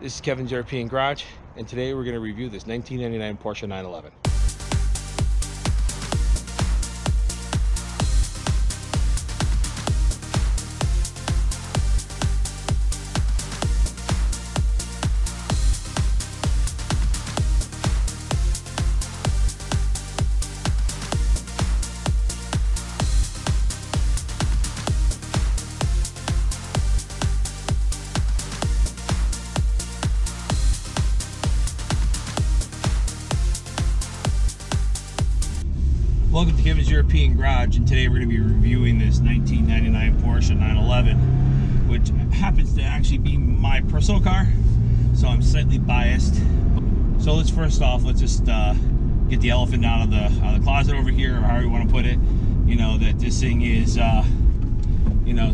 This is Kevin's European Garage, and today we're going to review this 1999 Porsche 911. Welcome to Kevin's European Garage, and today we're going to be reviewing this 1999 Porsche 911, which happens to actually be my personal car, so I'm slightly biased. So let's just get the elephant out of the closet over here, or however you want to put it. You know that this thing is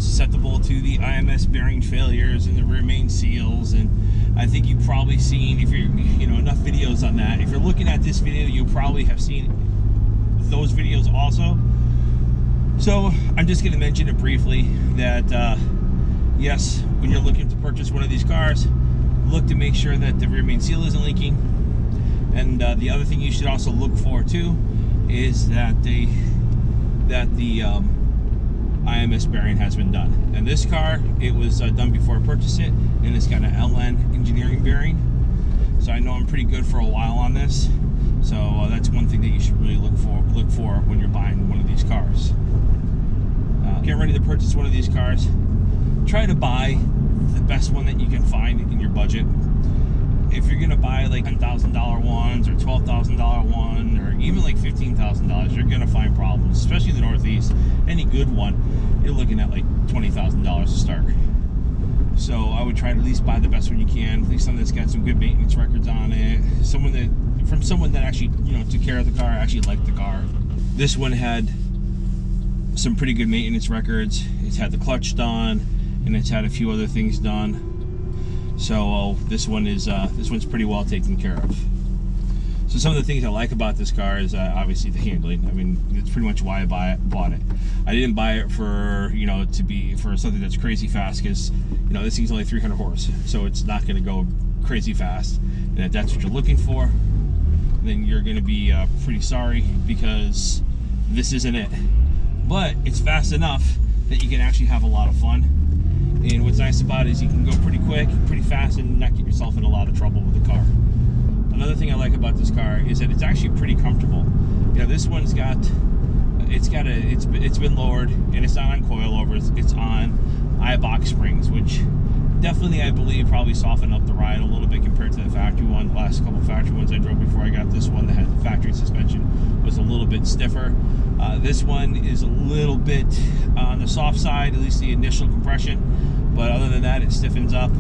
susceptible to the IMS bearing failures and the rear main seals, and I think you've probably seen, if you're enough videos on that. If you're looking at this video, you probably have seen those videos also. So I'm just going to mention it briefly that yes, when you're looking to purchase one of these cars, look to make sure that the rear main seal isn't leaking, and the other thing you should also look for too is that the IMS bearing has been done. And this car, it was done before I purchased it, and it's got an LN engineering bearing, so I know I'm pretty good for a while on this. So that's one thing that you should really look for when you're buying one of these cars. Get ready to purchase one of these cars. Try to buy the best one that you can find in your budget. If you're gonna buy like $10,000 ones or $12,000 one, or even like $15,000, you're gonna find problems, especially in the Northeast. Any good one, you're looking at like $20,000 to start. So I would try to at least buy the best one you can, at least something that's got some good maintenance records on it, from someone that actually took care of the car, actually liked the car. This one had some pretty good maintenance records. It's had the clutch done, and it's had a few other things done. So this one's pretty well taken care of. So some of the things I like about this car is obviously the handling. I mean, it's pretty much why I bought it. I didn't buy it for to be for something that's crazy fast, because this thing's only 300 horse, so it's not going to go crazy fast. And if that's what you're looking for, then you're going to be pretty sorry, because this isn't it. But it's fast enough that you can actually have a lot of fun. And what's nice about it is you can go pretty quick, pretty fast, and not get yourself in a lot of trouble with the car. Another thing I like about this car is that it's actually pretty comfortable. This one's it's been lowered, and it's not on coilovers, it's on I-box springs, which definitely, I believe, probably softened up the ride a little bit compared to the factory one. The last couple factory ones I drove before I got this one that had the factory suspension was a little bit stiffer. This one is a little bit on the soft side, at least the initial compression, but other than that, it stiffens up.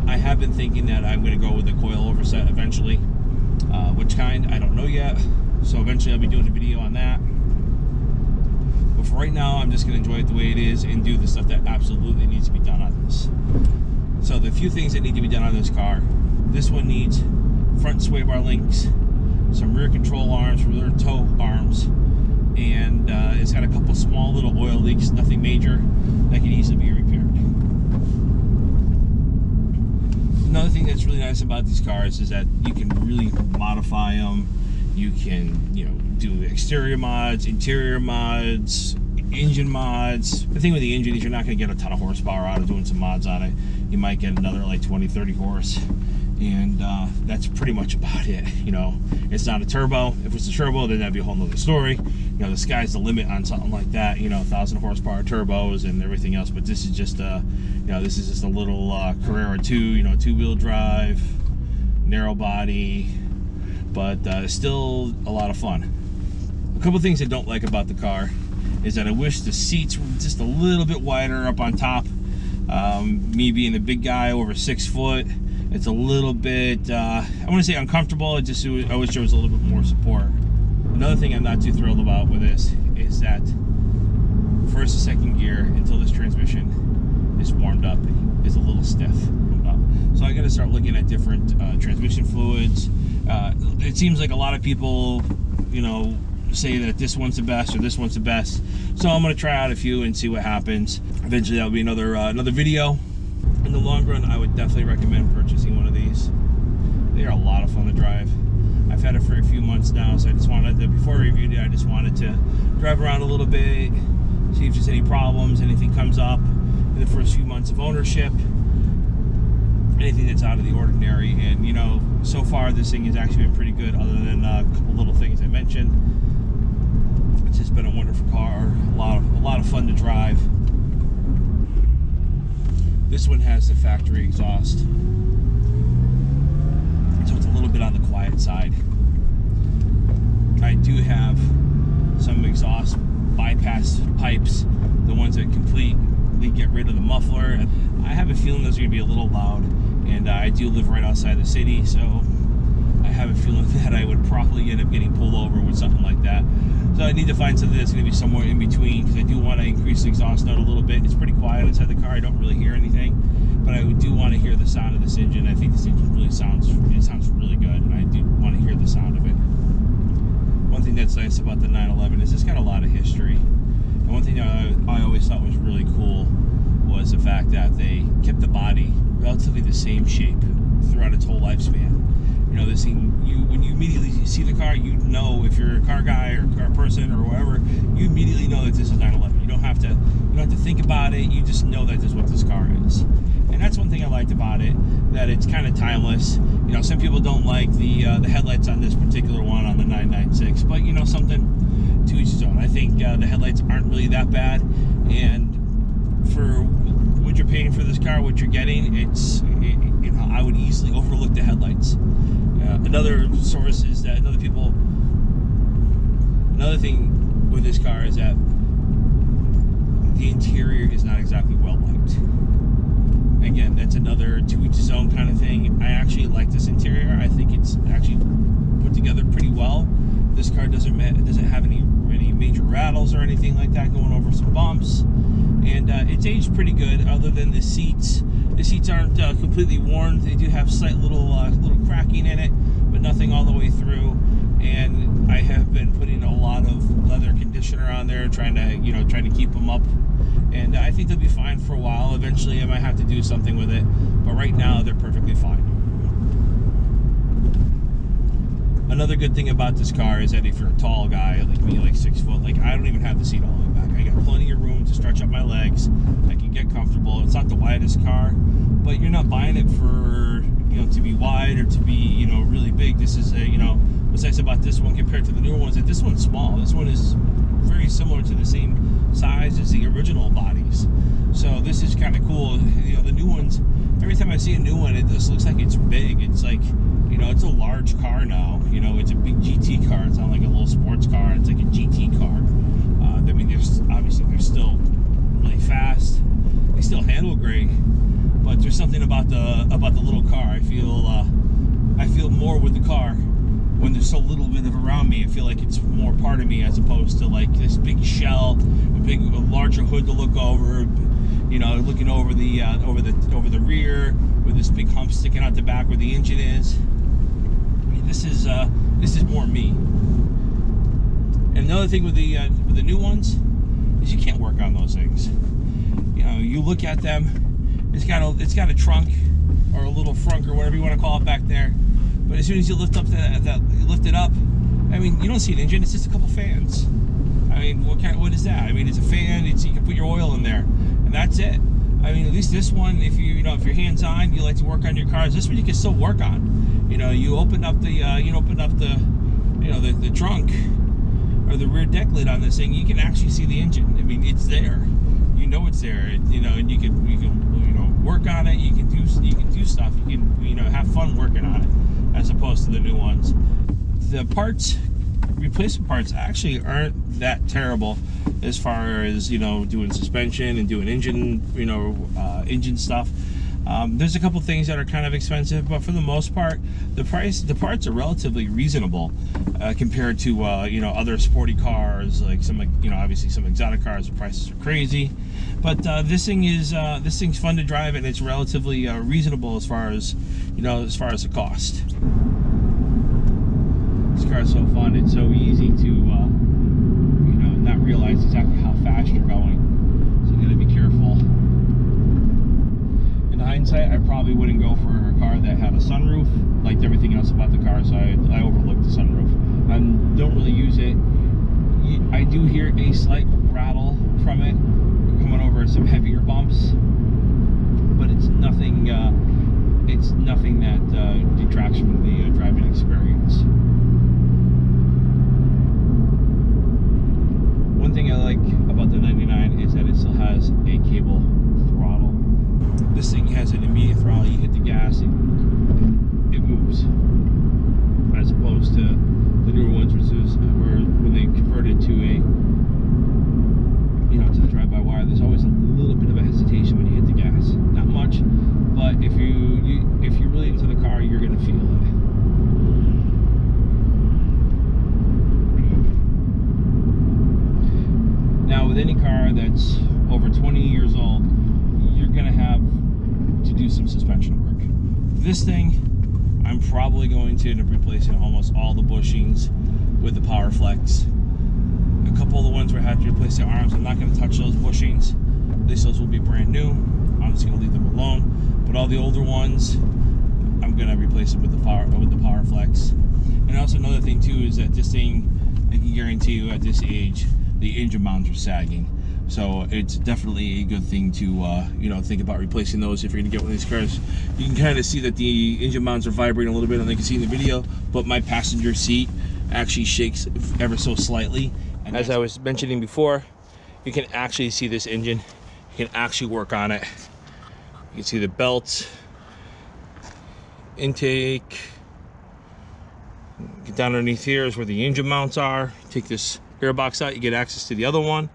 I have been thinking that I'm going to go with a coilover set eventually. Which kind, I don't know yet, so eventually I'll be doing a video on that. But for right now, I'm just going to enjoy it the way it is and do the stuff that absolutely needs to be done on this. So the few things that need to be done on this car: this one needs front sway bar links, some rear control arms, rear toe arms, and it's got a couple small little oil leaks, nothing major, that can easily be repaired. Another thing that's really nice about these cars is that you can really modify them. You can, do exterior mods, interior mods, engine mods. The thing with the engine is you're not going to get a ton of horsepower out of doing some mods on it. You might get another like 20-30 horse, and that's pretty much about it. It's not a turbo. If it's a turbo, then that'd be a whole nother story. The sky's the limit on something like that. 1,000 horsepower turbos and everything else. But this is just a little Carrera 2, two-wheel drive, narrow body, but still a lot of fun. A couple things I don't like about the car is that I wish the seats were just a little bit wider up on top. Me being the big guy, over 6 foot, it's a little bit, I want to say uncomfortable. I wish there was a little bit more support. Another thing I'm not too thrilled about with this is that first and second gear, until this transmission is warmed up, is a little stiff. So I got to start looking at different transmission fluids. It seems like a lot of people, say that this one's the best or this one's the best. So I'm going to try out a few and see what happens. Eventually that'll be another video. in the long run, I would definitely recommend purchasing one of these. They are a lot of fun to drive. I've had it for a few months now, so I just wanted to, before I reviewed it, I just wanted to drive around a little bit, see if there's any problems, anything comes up in the first few months of ownership, anything that's out of the ordinary. And you know, so far this thing has actually been pretty good, other than a couple little things I mentioned. It's just been a wonderful car, a lot of fun to drive. This one has the factory exhaust, so it's a little bit on the quiet side. I do have some exhaust bypass pipes, the ones that completely get rid of the muffler. I have a feeling those are going to be a little loud, and I do live right outside the city, so I have a feeling that I would probably end up getting pulled over with something like that. So I need to find something that's going to be somewhere in between, because I do want to increase the exhaust note a little bit. It's pretty quiet inside the car. I don't really hear anything, but I do want to hear the sound of this engine. I think this engine really sounds really good, and I do want to hear the sound of it. One thing that's nice about the 911 is it's got a lot of history. And one thing that I always thought was really cool was the fact that they kept the body relatively the same shape throughout its whole lifespan. You know, this thing, when you immediately see the car, you know, if you're a car guy or car person or whatever, you immediately know that this is 911. You don't have to think about it. You just know that this is what this car is. And that's one thing I liked about it, that it's kind of timeless. You know, some people don't like the headlights on this particular one, on the 996, but you know, something to each his own. I think the headlights aren't really that bad, and for what you're paying for this car, what you're getting, you know, I would easily overlook the headlights. Another source is that another thing with this car is that the interior is not exactly well liked. Again, that's another to each his own kind of thing. I actually like this interior. I think it's actually put together pretty well. This car doesn't have any major rattles or anything like that, going over some bumps, and it's aged pretty good. Other than the seats, aren't completely worn. They do have slight little cracking in it, but nothing all the way through. And I have been putting a lot of leather conditioner on there, trying to keep them up. And I think they'll be fine for a while. Eventually I might have to do something with it, but right now they're perfectly fine. Another good thing about this car is that if you're a tall guy like me, like 6 foot, like I don't even have the seat all the way back. I got plenty of room to stretch up my legs. I can get comfortable. It's not the widest car, but you're not buying it for, you know, to be wide or to be, you know, really big. This is a, you know, what's nice about this one compared to the newer ones, that this one's small. This one is very similar to the same size as the original bodies. So this is kind of cool. You know, the new ones, every time I see a new one, it just looks like it's big. It's like, you know, it's a large car now. You know, it's a big GT car. It's not like a little sports car. It's like a GT car. I mean, they're still really fast. They still handle great, but there's something about the little car. I feel more with the car when there's so little bit of around me. I feel like it's more part of me, as opposed to like this big shell, a larger hood to look over. You know, looking over the rear with this big hump sticking out the back where the engine is. I mean, this is more me. And another thing with the new ones is you can't work on those things. You know, you look at them. It's got a trunk or a little frunk or whatever you want to call it back there. But as soon as you lift it up, I mean, you don't see an engine. It's just a couple fans. I mean, what is that? I mean, it's a fan. You can put your oil in there, and that's it. I mean, at least this one, if you're hands-on, you like to work on your cars. This one you can still work on. You know, you open up the the trunk or the rear deck lid on this thing. You can actually see the engine. I mean, it's there. You know it's there. You know, and you can work on it. You can do stuff. You can have fun working on it, as opposed to the new ones. The replacement parts actually aren't that terrible as far as doing suspension and doing engine engine stuff. There's a couple things that are kind of expensive, but for the most part the parts are relatively reasonable compared to other sporty cars, like obviously some exotic cars. The prices are crazy, but this thing's fun to drive, and it's relatively reasonable as far as the cost. This car is so fun. It's so easy to not realize exactly how fast you're going, so you got to be careful. And hindsight, I probably wouldn't go for a car that had a sunroof. Liked everything else about the car, so I overlooked the sunroof. I don't really use it. I do hear a slight rattle from it coming over some heavier bumps, but it's nothing. It's nothing that detracts from the driving experience. One thing I like about the 99 is that it still has a cable throttle. This thing has an immediate throttle. You hit the gas, it moves, as opposed to the newer ones, where when they converted to a, to the drive-by-wire, there's always a little bit of a hesitation when you hit the gas. Not much, but if you're really into the car, you're gonna feel it. Now, with any car that's over 20 years old, you're gonna have to do some suspension work. This thing, I'm probably going to end up replacing almost all the bushings with the Power Flex. A couple of the ones where I have to replace the arms, I'm not going to touch those bushings. Those will be brand new. I'm just going to leave them alone. But all the older ones, I'm going to replace them with the Power Flex. And also another thing too is that this thing, I can guarantee you at this age, the engine mounts are sagging. So it's definitely a good thing to think about replacing those if you're gonna get one of these cars. You can kind of see that the engine mounts are vibrating a little bit, and you can see in the video, but my passenger seat actually shakes ever so slightly. And as I was mentioning before, you can actually see this engine. You can actually work on it. You can see the belts, intake. Get down underneath here is where the engine mounts are. Take this airbox out, you get access to the other one.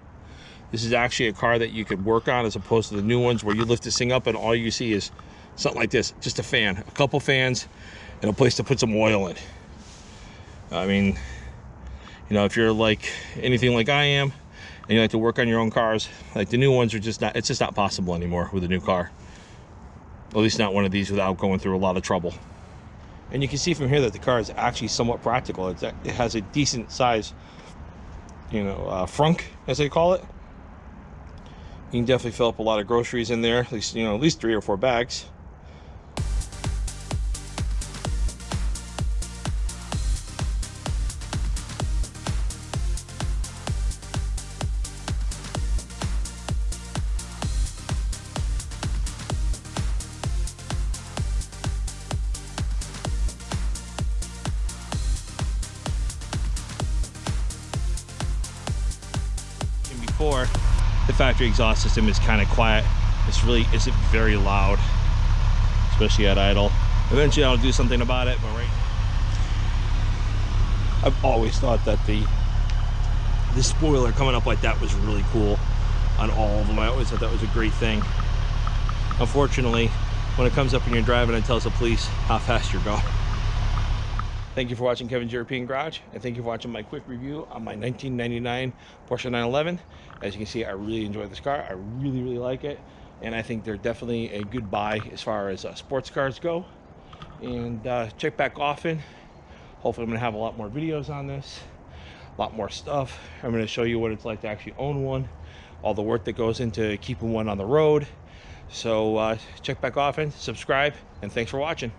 This is actually a car that you could work on, as opposed to the new ones where you lift this thing up and all you see is something like this, just a fan, a couple fans, and a place to put some oil in. I mean, if you're like anything like I am, and you like to work on your own cars, like the new ones are just not, it's just not possible anymore with a new car. At least not one of these without going through a lot of trouble. And you can see from here that the car is actually somewhat practical. It has a decent size, frunk, as they call it. You can definitely fill up a lot of groceries in there, at least 3 or 4 bags. And before, the factory exhaust system is kind of quiet. This really isn't very loud, especially at idle. Eventually I'll do something about it, but right now, I've always thought that the spoiler coming up like that was really cool on all of them. I always thought that was a great thing. Unfortunately, when it comes up when you're driving, it tells the police how fast you're going. Thank you for watching Kevin's European Garage, and thank you for watching my quick review on my 1999 Porsche 911. As you can see, I really enjoy this car. I really, really like it, and I think they're definitely a good buy as far as sports cars go. And check back often. Hopefully I'm going to have a lot more videos on this, a lot more stuff. I'm going to show you what it's like to actually own one, all the work that goes into keeping one on the road. So check back often, subscribe, and thanks for watching.